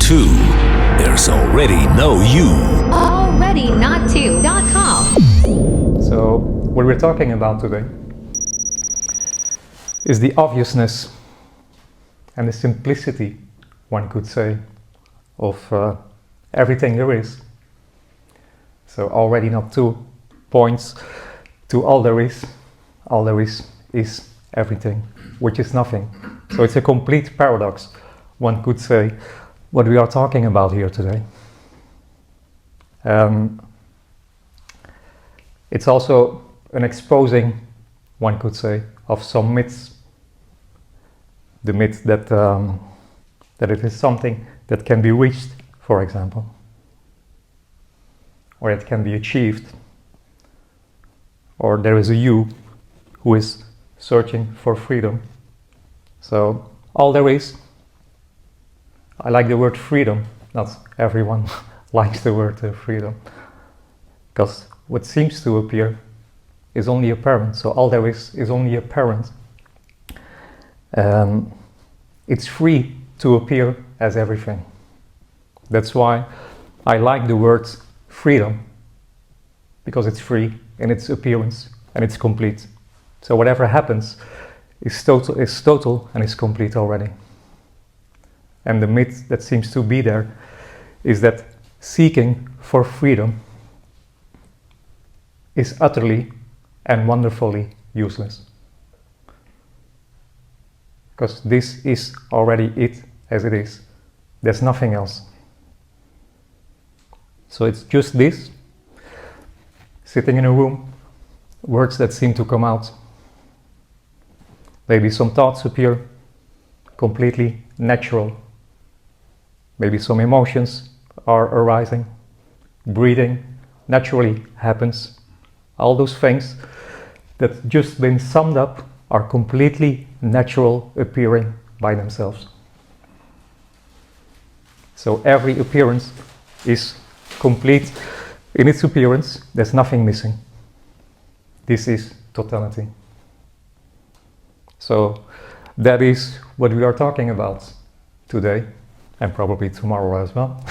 two, there's already no you. alreadynottwo.com. So, what we're talking about today is the obviousness and the simplicity, one could say, of everything there is. So, already not 2 points to all there is. All there is everything, which is nothing. So, it's a complete paradox, one could say, what we are talking about here today. It's also an exposing, one could say, of some myths. The myth that it is something that can be reached, for example, or it can be achieved, or there is a you who is searching for freedom. So all there is, I like the word freedom, not everyone likes the word freedom, because what seems to appear is only apparent, so all there is only apparent. It's free to appear as everything. That's why I like the word freedom, because it's free in its appearance and it's complete. So whatever happens is total and is complete already. And the myth that seems to be there is that seeking for freedom is utterly and wonderfully useless. Because this is already it as it is. There's nothing else. So it's just this, sitting in a room, words that seem to come out. Maybe some thoughts appear, completely natural. Maybe some emotions are arising. Breathing naturally happens. All those things that just been summed up are completely natural appearing by themselves. So every appearance is complete in its appearance. There's nothing missing. This is totality. So that is what we are talking about today, and probably tomorrow as well.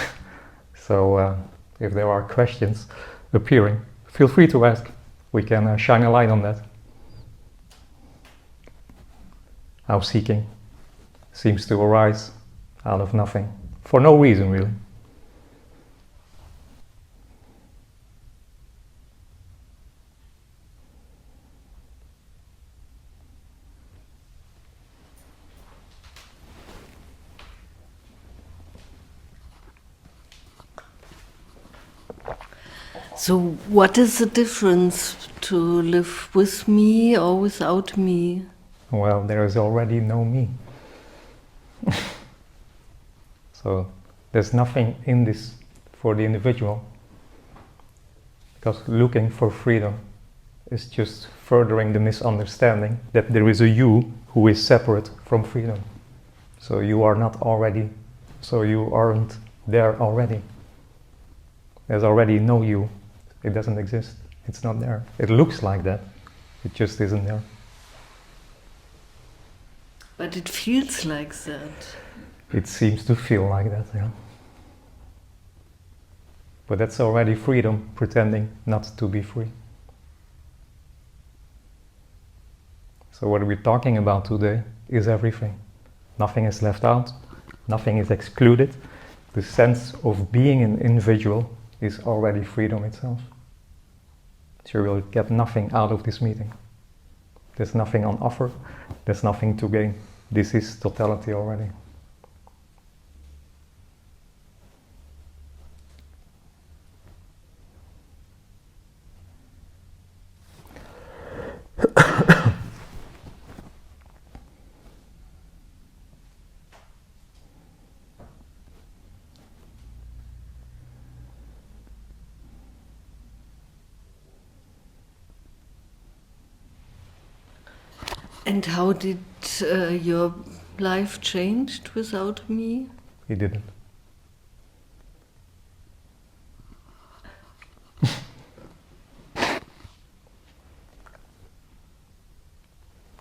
So if there are questions appearing, feel free to ask. We can shine a light on that. How seeking seems to arise out of nothing, for no reason really. So what is the difference to live with me or without me? Well, there is already no me. So there's nothing in this for the individual, because looking for freedom is just furthering the misunderstanding that there is a you who is separate from freedom. So you are not already, so you aren't there already. There's already no you. It doesn't exist. It's not there. It looks like that. It just isn't there. But it feels like that. It seems to feel like that, yeah. But that's already freedom, pretending not to be free. So what we're talking about today is everything. Nothing is left out. Nothing is excluded. The sense of being an individual is already freedom itself. So you will get nothing out of this meeting. There's nothing on offer. There's nothing to gain. This is totality already. And how did your life changed without me? He didn't.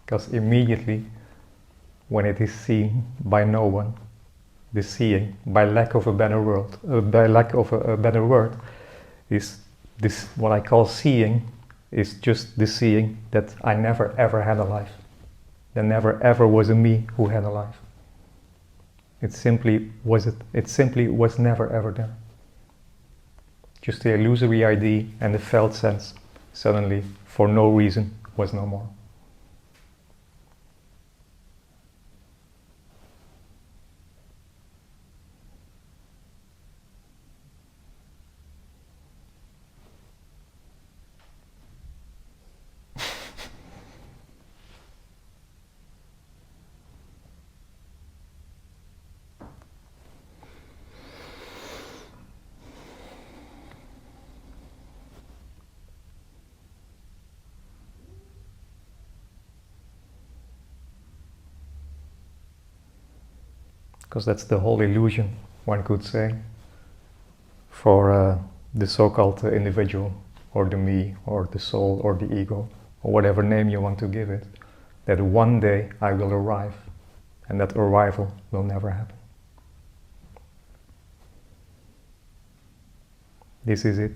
Because immediately, when it is seen by no one, the seeing, by lack of a better word, is this, what I call seeing, is just the seeing that I never ever had a life. There never ever was a me who had a life. It simply was never ever there. Just the illusory idea and the felt sense suddenly, for no reason, was no more. Because that's the whole illusion, one could say, for the so-called individual, or the me, or the soul, or the ego, or whatever name you want to give it, that one day I will arrive, and that arrival will never happen. This is it,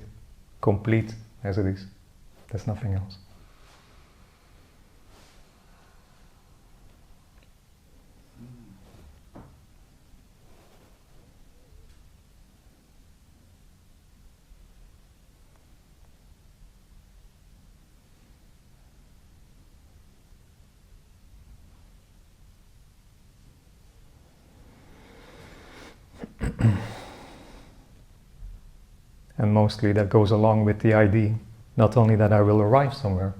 complete as it is. There's nothing else. And mostly that goes along with the idea, not only that I will arrive somewhere,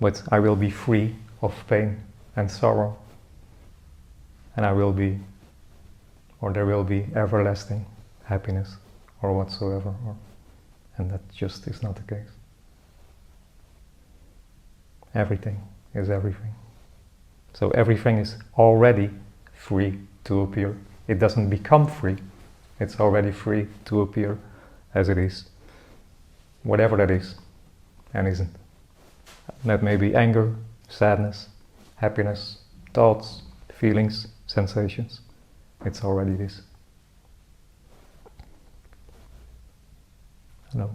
but I will be free of pain and sorrow. And I will be, or there will be everlasting happiness, or whatsoever. And that just is not the case. Everything is everything. So everything is already free to appear. It doesn't become free. It's already free to appear as it is. Whatever that is and isn't. That may be anger, sadness, happiness, thoughts, feelings, sensations. It's already this. No.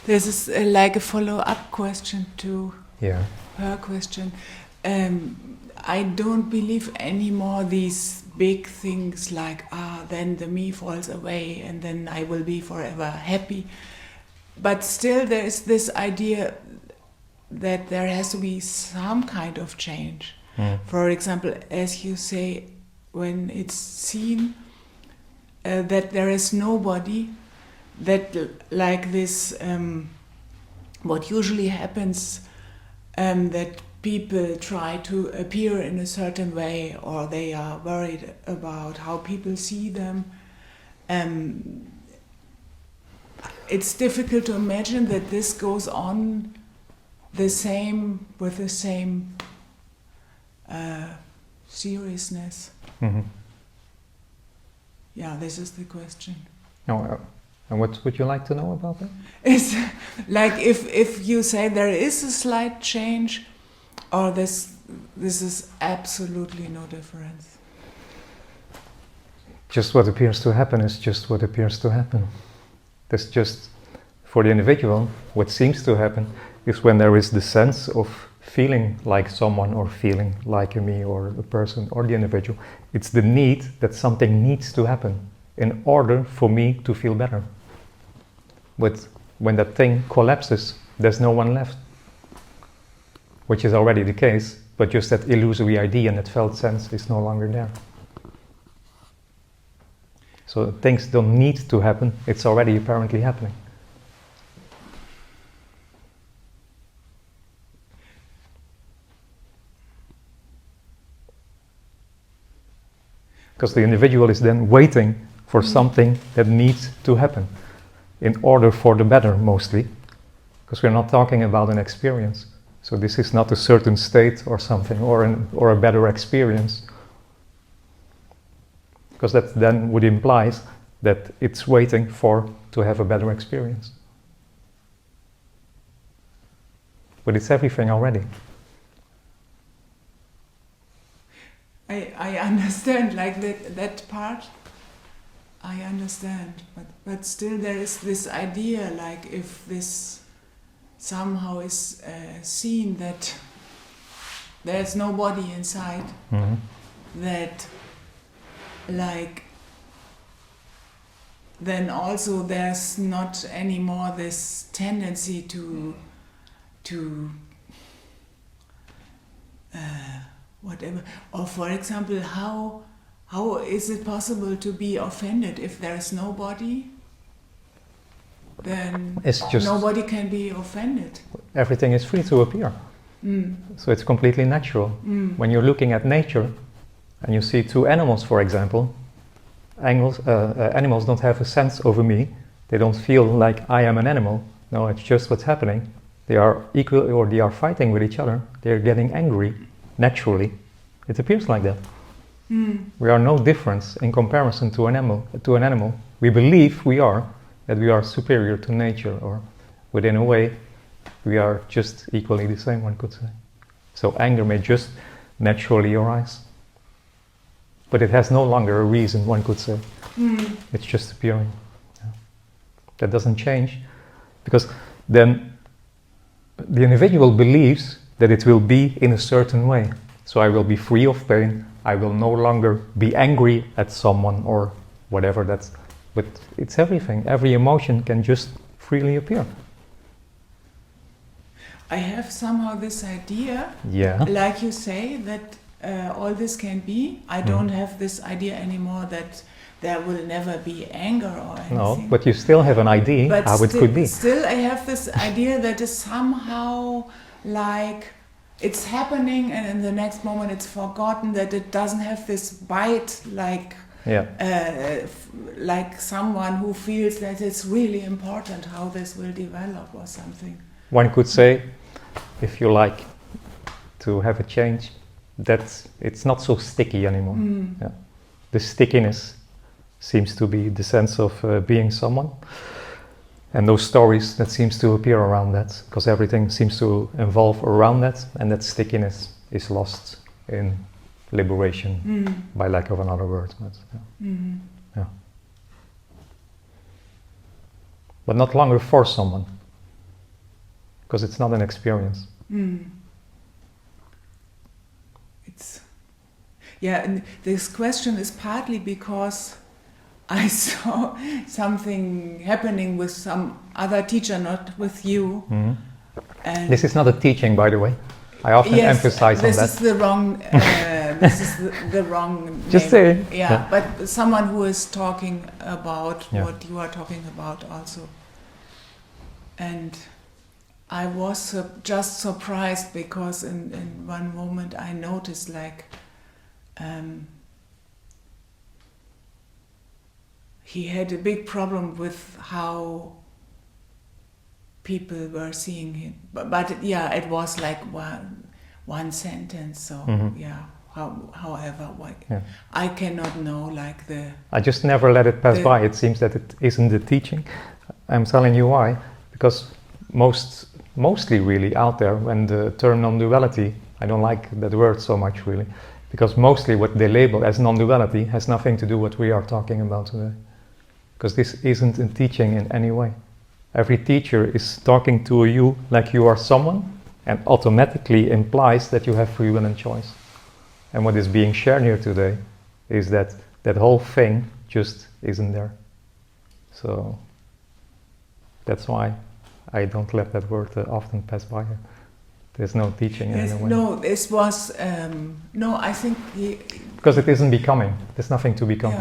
This is like a follow-up question to her question. I don't believe anymore these big things like, then the me falls away and then I will be forever happy. But still there is this idea that there has to be some kind of change. For example, as you say, when it's seen that there is nobody, that like this, what usually happens, that people try to appear in a certain way, or they are worried about how people see them. It's difficult to imagine that this goes on the same with the same seriousness. Yeah, this is the question. And what would you like to know about that? It's like if you say there is a slight change, or this is absolutely no difference. Just what appears to happen is just what appears to happen. That's just, for the individual, what seems to happen is when there is the sense of feeling like someone, or feeling like a me, or a person, or the individual. It's the need that something needs to happen in order for me to feel better. But when that thing collapses, there's no one left. Which is already the case, but just that illusory idea and that felt sense is no longer there. So things don't need to happen, it's already apparently happening. Because the individual is then waiting for something that needs to happen in order for the better, mostly. Because we're not talking about an experience. So this is not a certain state or something, or a better experience. Because that then would imply that it's waiting to have a better experience. But it's everything already. I understand, like that part, I understand. But still there is this idea, like if this somehow is seen that there's nobody inside, that like then also there's not anymore this tendency to whatever. Or for example, how is it possible to be offended if there's nobody? Then it's just nobody can be offended. Everything is free to appear. So it's completely natural. When you're looking at nature and you see two animals, for example, animals don't have a sense over me. They don't feel like I am an animal. No, it's just what's happening. They are equal, or they are fighting with each other. They're getting angry naturally. It appears like that. We are no difference in comparison to an animal. We believe that we are superior to nature, or within a way we are just equally the same, one could say. So anger may just naturally arise, but it has no longer a reason, one could say. It's just appearing. That doesn't change, because then the individual believes that it will be in a certain way. So I will be free of pain, I will no longer be angry at someone or whatever that's. But it's everything. Every emotion can just freely appear. I have somehow this idea, Yeah. like you say, that all this can be. I don't have this idea anymore that there will never be anger or anything. No, but you still have an idea but how it could be. Still, I have this idea that is somehow like it's happening, and in the next moment it's forgotten, that it doesn't have this bite like. Yeah. Like someone who feels that it's really important how this will develop or something. One could say, if you like to have a change, that it's not so sticky anymore. Yeah. The stickiness seems to be the sense of being someone, and those stories that seems to appear around that, because everything seems to evolve around that, and that stickiness is lost in liberation, by lack of another word. But, yeah. But not longer for someone, because it's not an experience. it's and this question is partly because I saw something happening with some other teacher, not with you. Mhm. And This is not a teaching, by the way. I often emphasize on this that. is the wrong. This is the wrong. Just name. saying. Yeah, but someone who is talking about Yeah. what you are talking about also. And I was just surprised because in one moment I noticed like he had a big problem with how people were seeing him. But it was like one sentence. So however, I cannot know like the. I just never let it pass by. It seems that it isn't the teaching. I'm telling you why. Because mostly really out there, when the term non-duality, I don't like that word so much really, because mostly what they label as non-duality has nothing to do with what we are talking about today. Because this isn't a teaching in any way. Every teacher is talking to you like you are someone, and automatically implies that you have free will and choice. And what is being shared here today is that whole thing just isn't there. So that's why I don't let that word often pass by. There's no teaching in any way. No, this was I think because it isn't becoming. There's nothing to become.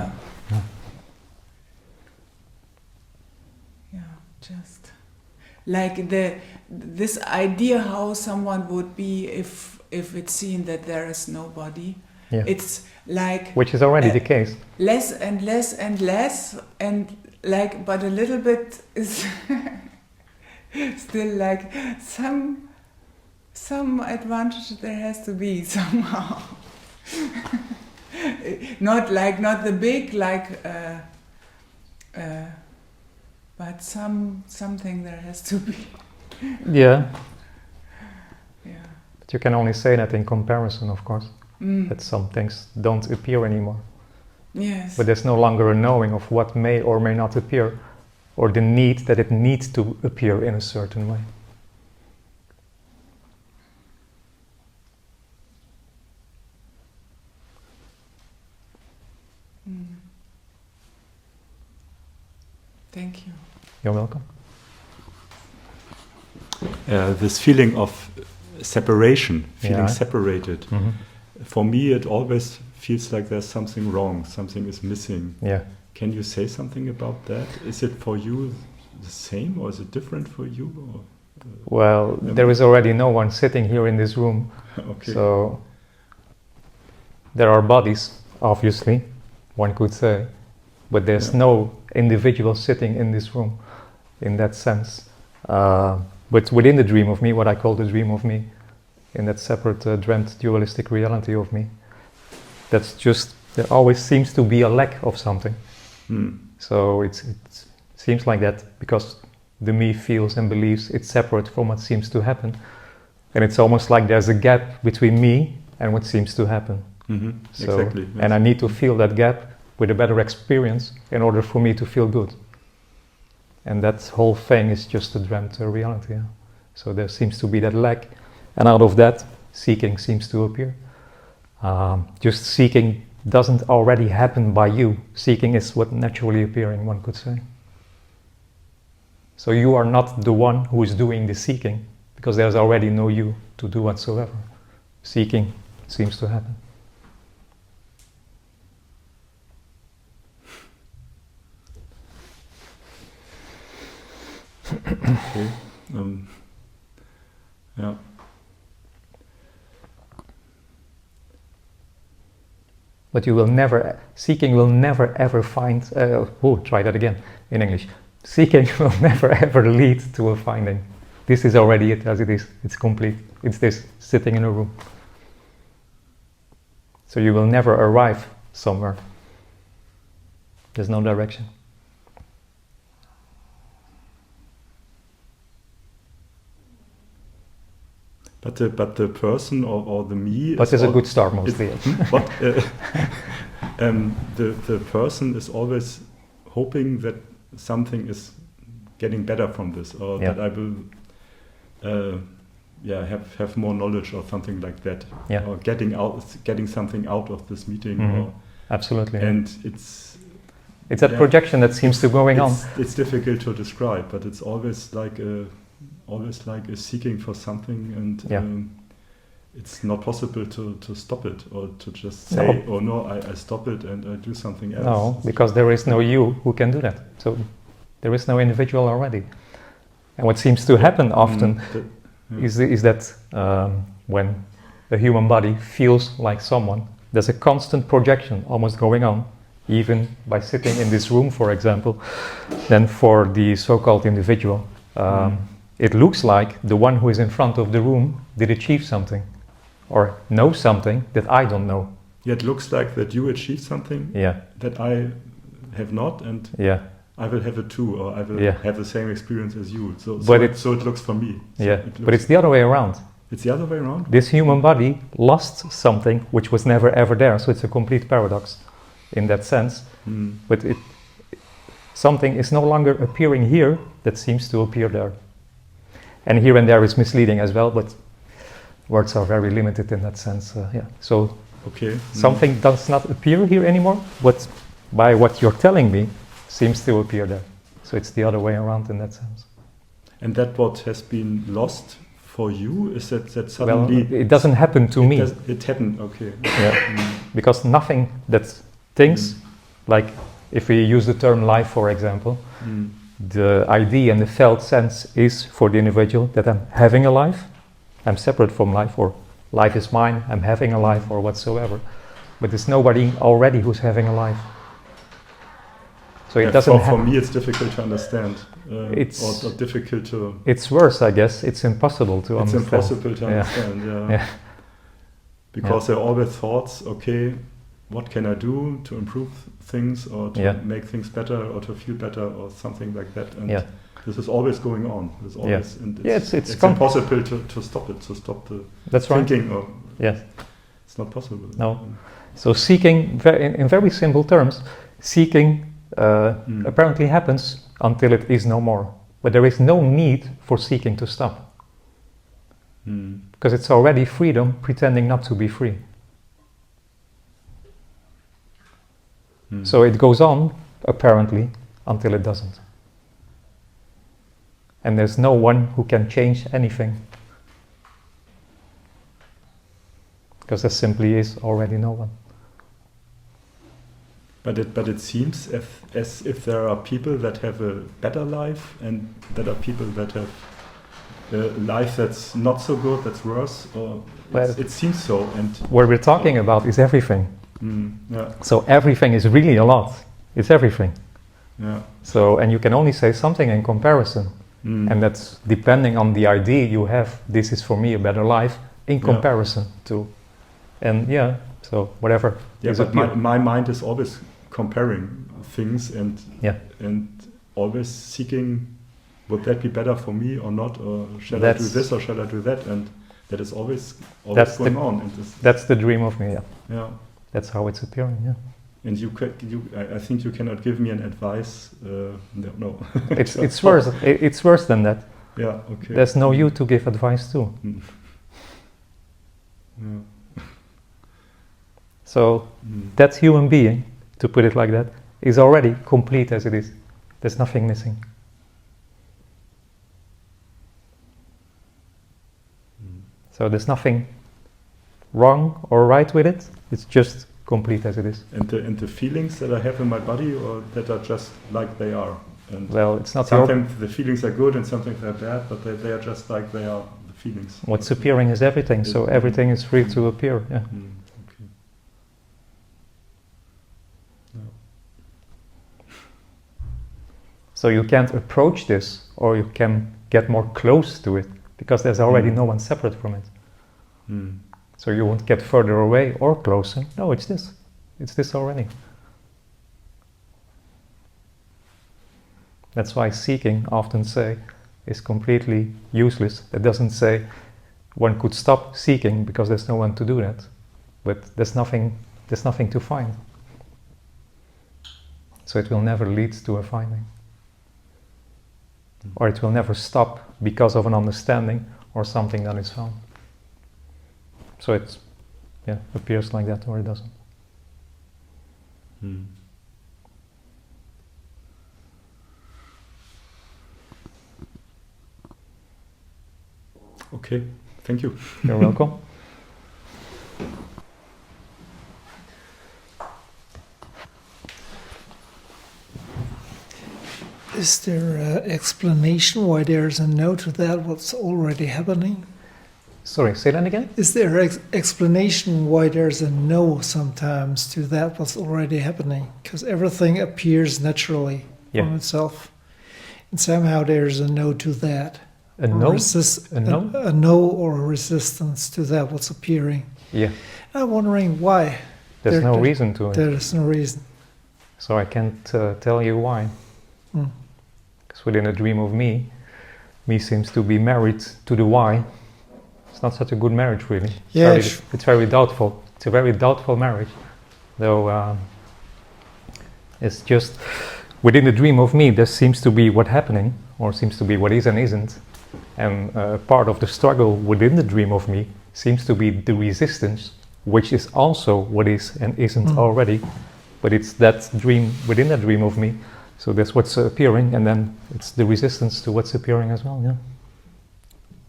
Just like this idea how someone would be if it's seen that there is nobody. Yeah. It's like which is already the case. Less and less and less, and like, but a little bit is still like some advantage there has to be somehow. not the big but something there has to be. Yeah. But you can only say that in comparison, of course. That some things don't appear anymore. Yes. But there's no longer a knowing of what may or may not appear, or the need that it needs to appear in a certain way. Thank you. You're welcome. This feeling of separation, feeling Yeah. separated. For me, it always feels like there's something wrong, something is missing. Yeah. Can you say something about that? Is it for you the same, or is it different for you? Or, Well, there is already no one sitting here in this room. okay. So there are bodies, obviously, one could say, but there's no individual sitting in this room in that sense. But within the dream of me, what I call the dream of me, in that separate dreamt dualistic reality of me, that's just, there always seems to be a lack of something. So it seems like that because the me feels and believes it's separate from what seems to happen. And it's almost like there's a gap between me and what seems to happen. So, exactly. Yes. And I need to fill that gap with a better experience in order for me to feel good. And that whole thing is just a dreamt reality. Yeah? So there seems to be that lack, and out of that, seeking seems to appear. Just seeking doesn't already happen by you. Seeking is what naturally appearing, one could say. So you are not the one who is doing the seeking, because there's already no you to do whatsoever. Seeking seems to happen. Okay. Yeah. But you will never, seeking will never ever find, try that again in English. Seeking will never ever lead to a finding. This is already it as it is. It's complete. It's this, sitting in a room. So you will never arrive somewhere. There's no direction. But the person or the me. But it's a good start mostly. But the person is always hoping that something is getting better from this, or that I will have more knowledge or something like that, Yeah. or getting something out of this meeting, or, Absolutely. and it's that projection that seems to going on. It's difficult to describe, but it's always like a seeking for something, and it's not possible to stop it, or to just say, "Oh no, I stop it and I do something else." No, because there is no you who can do that. So there is no individual already. And what seems to happen often is that when the human body feels like someone, there's a constant projection almost going on, even by sitting in this room, for example. Then for the so-called individual, it looks like the one who is in front of the room did achieve something, or know something that I don't know. Yeah, it looks like that you achieved something that I have not, and I will have it too, or I will have the same experience as you. So it looks for me. So but it's the other way around. It's the other way around? This human body lost something which was never ever there, so it's a complete paradox in that sense. But something is no longer appearing here that seems to appear there. And here and there is misleading as well, but words are very limited in that sense. So something does not appear here anymore, but by what you're telling me, seems to appear there. So it's the other way around in that sense. And that what has been lost for you, is that suddenly... Well, it doesn't happen to me. It happened, okay. Because nothing that thinks, like if we use the term life, for example, the idea and the felt sense is for the individual that I'm having a life, I'm separate from life, or life is mine, I'm having a life, or whatsoever. But there's nobody already who's having a life. So it doesn't for me it's difficult to understand, or difficult to... It's worse, I guess. It's impossible to understand. It's impossible to understand, because there are always thoughts, okay, what can I do to improve things, or to make things better, or to feel better, or something like that. And this is always going on. There's always, and it's impossible to stop it, to stop the thinking. Or it's not possible. No. So seeking, in very simple terms, seeking apparently happens until it is no more. But there is no need for seeking to stop. Because it's already freedom pretending not to be free. So it goes on, apparently, until it doesn't. And there's no one who can change anything. Because there simply is already no one. But it seems as if there are people that have a better life, and there are people that have a life that's not so good, that's worse, or it seems so. And what we're talking about is everything. So everything is really a lot. It's everything. So, and you can only say something in comparison. And that's depending on the idea you have, this is for me a better life, in comparison to. And so whatever. But my mind is always comparing things, and always seeking, would that be better for me or not, or shall I do this or shall I do that, and that is always going on. And that's the dream of me. That's how it's appearing. And I think you cannot give me an advice. No. It's worse. It's worse than that. Okay. There's no you to give advice to. So that human being, to put it like that, is already complete as it is. There's nothing missing. So there's nothing wrong or right with it. It's just complete as it is. And the feelings that I have in my body, or that are just like they are. And well, it's not. Sometimes the feelings are good and sometimes they're bad, but they are just like they are. The feelings. What's appearing is everything. So everything is free to appear. So you can't approach this, or you can get more close to it, because there's already no one separate from it. So you won't get further away or closer. No, it's this. It's this already. That's why seeking, often say, is completely useless. It doesn't say one could stop seeking because there's no one to do that. But there's nothing to find. So it will never lead to a finding. Or it will never stop because of an understanding, or something on its own. So it appears like that or it doesn't. Okay, thank you. You're welcome. Is there an explanation why there's a no to that what's already happening? Sorry, say that again? Is there an explanation why there's a no sometimes to that what's already happening? Because everything appears naturally from itself. And somehow there's a no to that. A no? A no or a resistance to that what's appearing. Yeah. I'm wondering why. There's no reason to it. There's no reason. So I can't tell you why. Because within a dream of me seems to be married to the why. It's not such a good marriage, really. Yeah, it's very doubtful. It's a very doubtful marriage. Though it's just within the dream of me, there seems to be what's happening, or seems to be what is and isn't. And part of the struggle within the dream of me seems to be the resistance, which is also what is and isn't already. But it's that dream within that dream of me. So that's what's appearing, and then it's the resistance to what's appearing as well, yeah.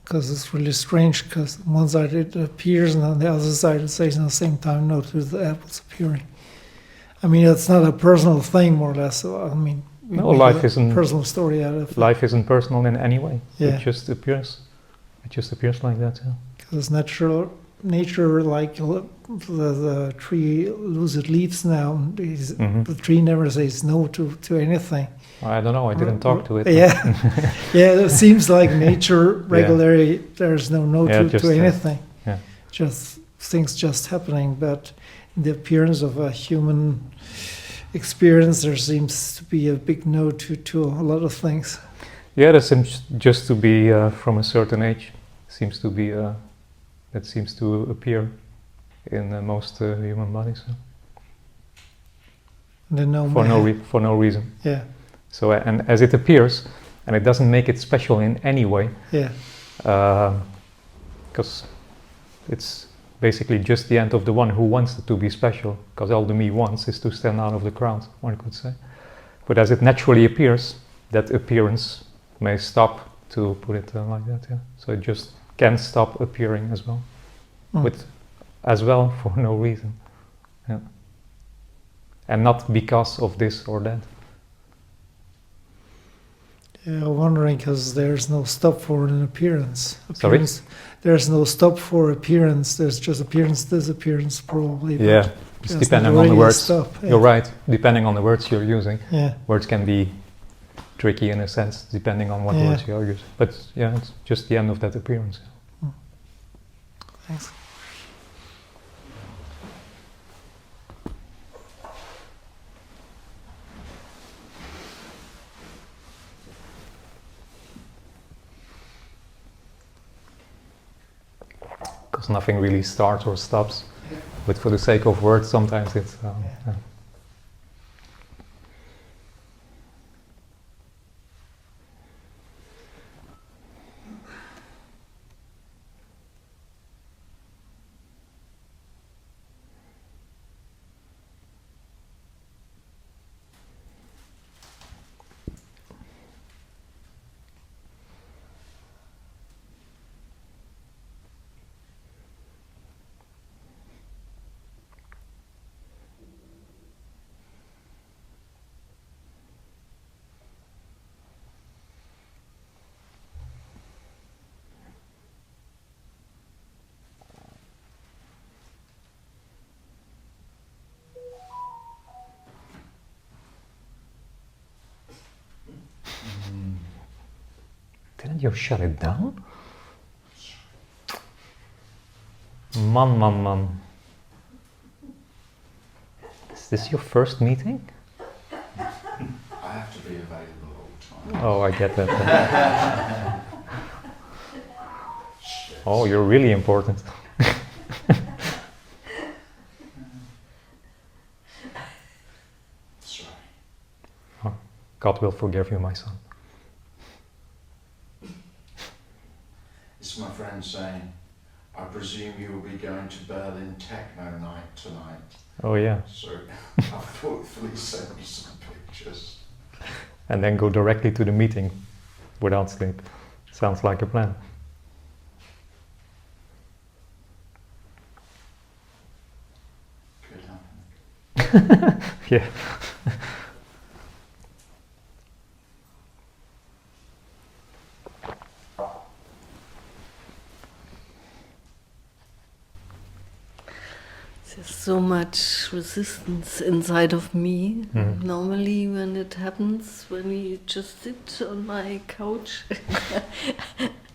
Because it's really strange, because on one side it appears, and on the other side it says at the same time no to the what's appearing. I mean, it's not a personal thing, more or less. So, I mean, no, life isn't personal story out of it. Life isn't personal in any way. Yeah. It just appears. It just appears like that, yeah. Because nature, like the tree loses leaves now. The tree never says no to anything. I don't know. I didn't talk to it. Yeah, yeah. It seems like nature regularly. There's no to anything. Just things just happening. But in the appearance of a human experience, there seems to be a big no to a lot of things. Yeah, there seems just to be from a certain age. Seems to be that seems to appear in most human bodies. For no reason. Yeah. So and as it appears, and it doesn't make it special in any way. Yeah. Because it's basically just the end of the one who wants it to be special. Because all the me wants is to stand out of the crowd, one could say. But as it naturally appears, that appearance may stop, to put it like that. Yeah. So it just can stop appearing as well, but as well for no reason, and not because of this or that. Yeah, I'm wondering, because there's no stop for an appearance. Sorry? There's no stop for appearance. There's just appearance, disappearance, probably. Yeah, just depending on the words. Stop, You're right. Depending on the words you're using. Yeah. Words can be tricky in a sense, depending on what words you are using. But yeah, it's just the end of that appearance. Thanks. Because nothing really starts or stops, but for the sake of words, sometimes it's. Didn't you shut it down? Man. Is this your first meeting? I have to be available all the time. Oh, I get that. Oh, you're really important. Sorry. Oh, God will forgive you, my son. This is my phone saying, I presume you will be going to Berlin Techno Night tonight. Oh yeah. So I've thoughtfully sent me some pictures. And then go directly to the meeting without sleep. Sounds like a plan. Could happen. Yeah. There's so much resistance inside of me. Normally when it happens, when we just sit on my couch,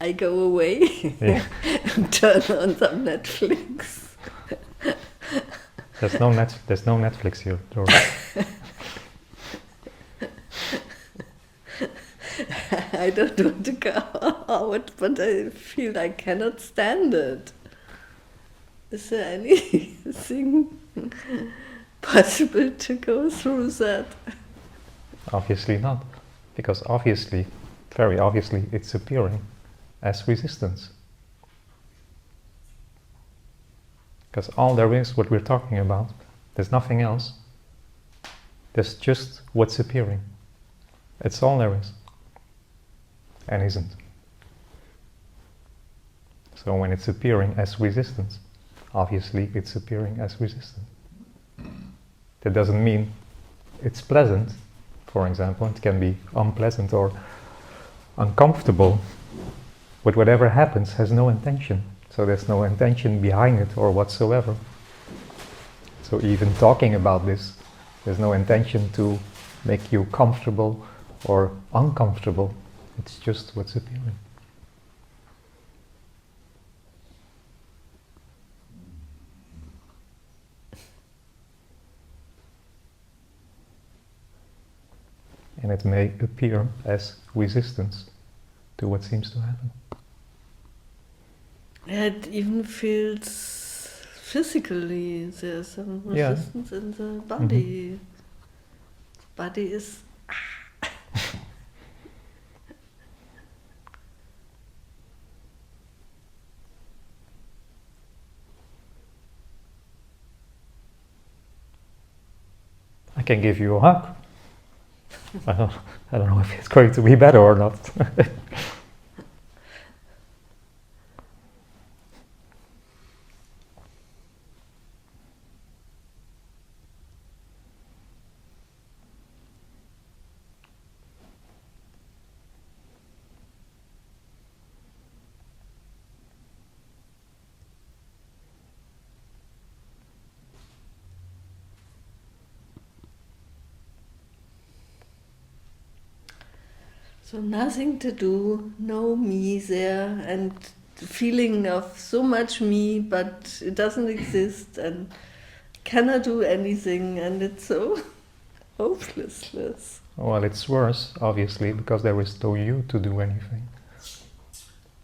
I go away and turn on some Netflix. There's no Netflix here, Dora. I don't want to go out, but I feel I cannot stand it. Is there anything possible to go through that? Obviously not, because obviously, very obviously, it's appearing as resistance. Because all there is, what we're talking about, there's nothing else. There's just what's appearing. It's all there is, and isn't. So when it's appearing as resistance, obviously it's appearing as resistance. That doesn't mean it's pleasant, for example. It can be unpleasant or uncomfortable, but whatever happens has no intention. So there's no intention behind it or whatsoever. So even talking about this, there's no intention to make you comfortable or uncomfortable. It's just what's appearing. And it may appear as resistance to what seems to happen. It even feels physically there's some resistance in the body. The body is... I can give you a hug. I don't know if it's going to be better or not. So nothing to do, no me there, and the feeling of so much me, but it doesn't exist and cannot do anything, and it's so hopelessness. Well, it's worse, obviously, because there is no you to do anything.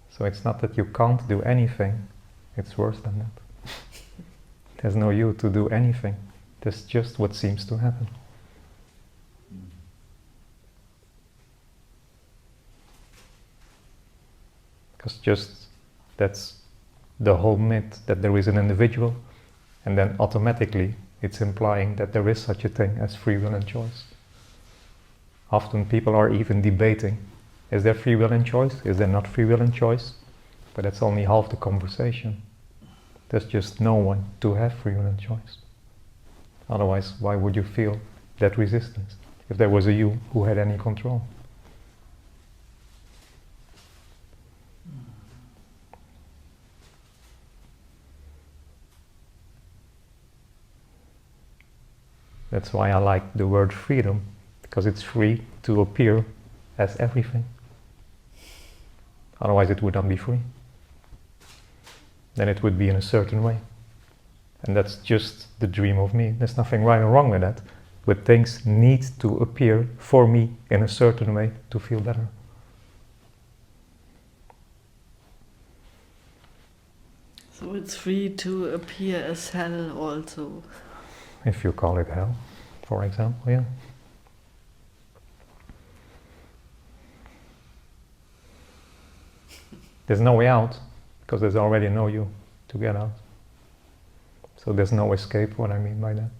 So it's not that you can't do anything, it's worse than that. There's no you to do anything. There's just what seems to happen. Because just that's the whole myth, that there is an individual, and then automatically it's implying that there is such a thing as free will and choice. Often people are even debating, is there free will and choice? Is there not free will and choice? But that's only half the conversation. There's just no one to have free will and choice. Otherwise, why would you feel that resistance if there was a you who had any control? That's why I like the word freedom, because it's free to appear as everything. Otherwise it would not be free. Then it would be in a certain way. And that's just the dream of me. There's nothing right or wrong with that. But things need to appear for me in a certain way to feel better. So it's free to appear as hell also. If you call it hell, for example, yeah. There's no way out, because there's already no you to get out. So there's no escape, what I mean by that.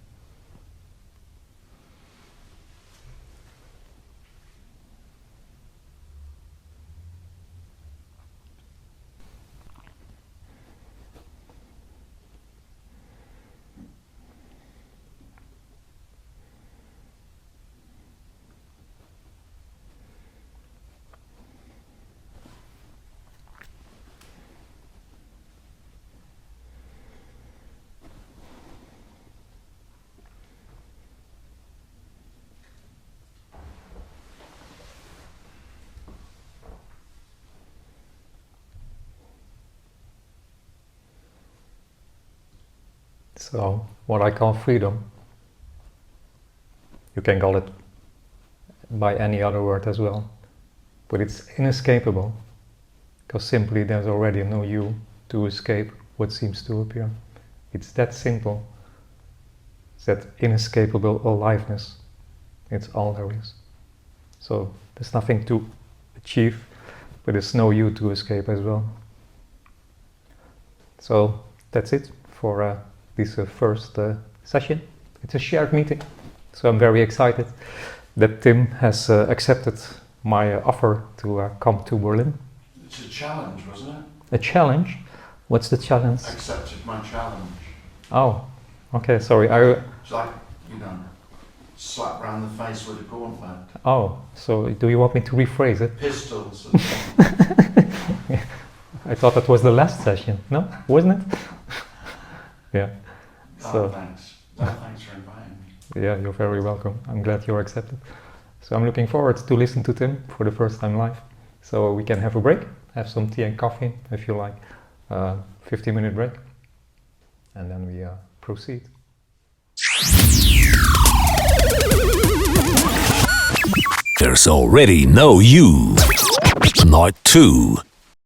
So, what I call freedom, you can call it by any other word as well, but it's inescapable, because simply there's already no you to escape what seems to appear. It's that simple. It's that inescapable aliveness. It's all there is. So, there's nothing to achieve, but there's no you to escape as well. So, that's it for this first session. It's a shared meeting, so I'm very excited that Tim has accepted my offer to come to Berlin. It's a challenge, wasn't it? A challenge? What's the challenge? Accepted my challenge. Oh, okay, sorry. It's like, slap round the face with a gauntlet. Oh, so do you want me to rephrase it? Pistols. I thought that was the last session, no? Wasn't it? Yeah. So, thanks. No, thanks for inviting me. Yeah, you're very welcome. I'm glad you're accepted. So I'm looking forward to listen to Tim for the first time live. So we can have a break, have some tea and coffee if you like. 15-minute break. And then we proceed. There's already no you. NotTwo.